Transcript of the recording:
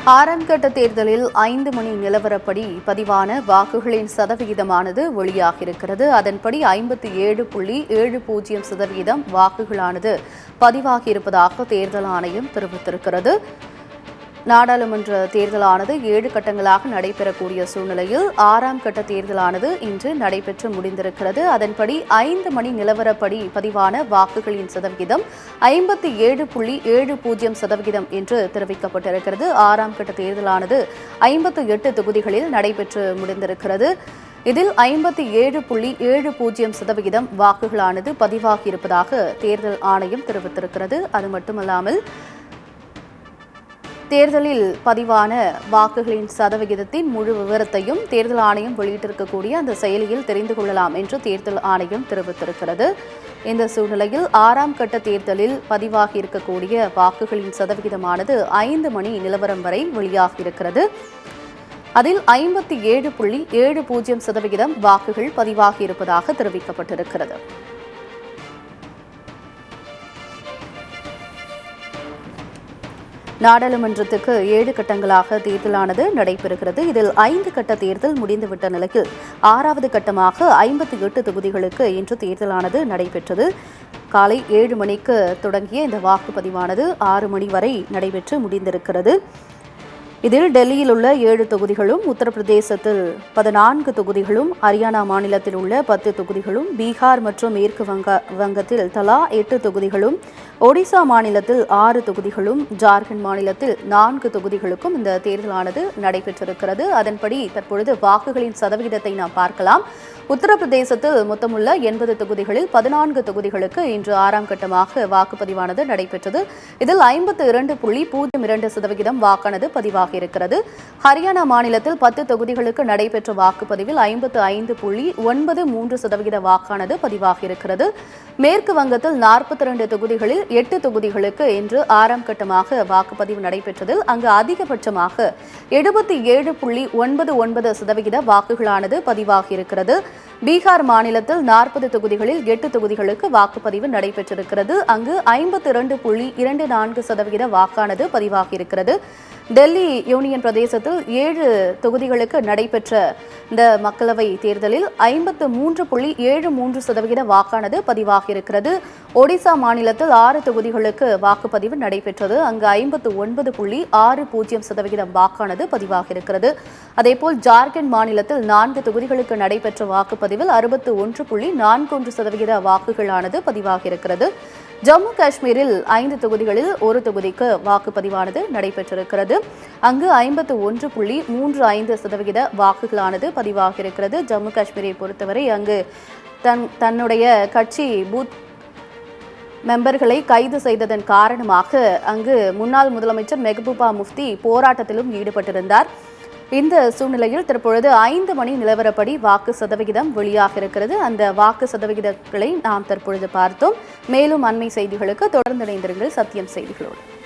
ஆறாம் கட்ட தேர்தலில் 5 மணி நிலவரப்படி பதிவான வாக்குகளின் சதவிகிதமானது வெளியாகியிருக்கிறது. அதன்படி 57.70% வாக்குகளானது பதிவாகியிருப்பதாக தேர்தல் ஆணையம் தெரிவித்திருக்கிறது. நாடாளுமன்ற தேர்தலானது 7 கட்டங்களாக நடைபெறக்கூடிய சூழ்நிலையில் 6ஆம் கட்ட தேர்தலானது இன்று நடைபெற்று முடிந்திருக்கிறது. அதன்படி 5 மணி நிலவரப்படி பதிவான வாக்குகளின் சதவிகிதம் 57.70% என்று தெரிவிக்கப்பட்டிருக்கிறது. 6ஆம் கட்ட தேர்தலானது 58 தொகுதிகளில் நடைபெற்று முடிந்திருக்கிறது. இதில் 57.70% வாக்குகளானது பதிவாகியிருப்பதாக தேர்தல் ஆணையம் தெரிவித்திருக்கிறது. அது மட்டுமல்லாமல் தேர்தலில் பதிவான வாக்குகளின் சதவிகிதத்தின் முழு விவரத்தையும் தேர்தல் ஆணையம் வெளியிட்டிருக்கக்கூடிய அந்த செயலியில் தெரிந்து கொள்ளலாம் என்று தேர்தல் ஆணையம் தெரிவித்திருக்கிறது. இந்த சூழ்நிலையில் 6ஆம் கட்ட தேர்தலில் பதிவாகி இருக்கக்கூடிய வாக்குகளின் சதவிகிதமானது 5 மணி நிலவரம் வரை வெளியாகியிருக்கிறது. அதில் 57.70% வாக்குகள் பதிவாகியிருப்பதாக தெரிவிக்கப்பட்டிருக்கிறது. நாடாளுமன்றத்துக்கு 7 கட்டங்களாக தேர்தலானது நடைபெறுகிறது. இதில் 5 கட்ட தேர்தல் முடிந்துவிட்ட நிலையில் 6வது கட்டமாக 58 தொகுதிகளுக்கு இன்று தேர்தலானது நடைபெற்றது. காலை 7 மணிக்கு தொடங்கிய இந்த வாக்குப்பதிவானது 6 மணி வரை நடைபெற்று முடிந்திருக்கிறது. இதில் டெல்லியில் உள்ள 7 தொகுதிகளும், உத்தரப்பிரதேசத்தில் 14 தொகுதிகளும், ஹரியானா மாநிலத்தில் உள்ள 10 தொகுதிகளும், பீகார் மற்றும் மேற்கு வங்கத்தில் தலா 8 தொகுதிகளும், ஒடிசா மாநிலத்தில் 6 தொகுதிகளும், ஜார்க்கண்ட் மாநிலத்தில் 4 தொகுதிகளுக்கும் இந்த தேர்தலானது நடைபெற்றிருக்கிறது. அதன்படி தற்பொழுது வாக்குகளின் சதவிகிதத்தை நாம் பார்க்கலாம். உத்தரப்பிரதேசத்தில் மொத்தமுள்ள 80 தொகுதிகளில் 14 தொகுதிகளுக்கு இன்று 6ஆம் கட்டமாக வாக்குப்பதிவானது நடைபெற்றது. இதில் 52.02% வாக்கானது பதிவாகியிருக்கிறது. ஹரியானா மாநிலத்தில் 10 தொகுதிகளுக்கு நடைபெற்ற வாக்குப்பதிவில் 55.93% வாக்கானது பதிவாகியிருக்கிறது. மேற்கு வங்கத்தில் 42 தொகுதிகளில் 8 தொகுதிகளுக்கு இன்று 6ஆம் கட்டமாக வாக்குப்பதிவு நடைபெற்றதில் அங்கு அதிகபட்சமாக 77.99% வாக்குகளானது பதிவாகியிருக்கிறது. பீகார் மாநிலத்தில் 40 தொகுதிகளில் 8 தொகுதிகளுக்கு வாக்குப்பதிவு நடைபெற்றிருக்கிறது. அங்கு 52.24% வாக்கானது பதிவாகியிருக்கிறது. டெல்லி யூனியன் பிரதேசத்தில் 7 தொகுதிகளுக்கு நடைபெற்ற இந்த மக்களவை தேர்தலில் 53.73% வாக்கானது பதிவாகியிருக்கிறது. ஒடிசா மாநிலத்தில் 6 தொகுதிகளுக்கு வாக்குப்பதிவு நடைபெற்றது. அங்கு 59.60% வாக்கானது பதிவாகியிருக்கிறது. அதேபோல் ஜார்க்கண்ட் மாநிலத்தில் 4 தொகுதிகளுக்கு நடைபெற்ற வாக்குப்பதிவில் 61.41% வாக்குகளானது பதிவாகியிருக்கிறது. ஜம்மு காஷ்மீரில் 5 தொகுதிகளில் 1 தொகுதிக்கு வாக்குப்பதிவானது நடைபெற்றிருக்கிறது. அங்கு 51.35% வாக்குகளானது பதிவாகியிருக்கிறது. ஜம்மு காஷ்மீரை பொறுத்தவரை அங்கு தன்னுடைய கட்சி பூத் மெம்பர்களை கைது செய்ததன் காரணமாக அங்கு முன்னாள் முதலமைச்சர் மெஹபூபா முஃப்தி போராட்டத்திலும் ஈடுபட்டிருந்தார். இந்த சூழ்நிலையில் தற்பொழுது 5 மணி நிலவரப்படி வாக்கு சதவிகிதம் வெளியாகியிருக்கிறது. அந்த வாக்கு சதவிகிதங்களை நாம் தற்பொழுது பார்த்தோம். மேலும் அண்மை செய்திகளுக்கு தொடர்ந்து இணைந்திருங்கள் சத்தியம் செய்திகளோடு.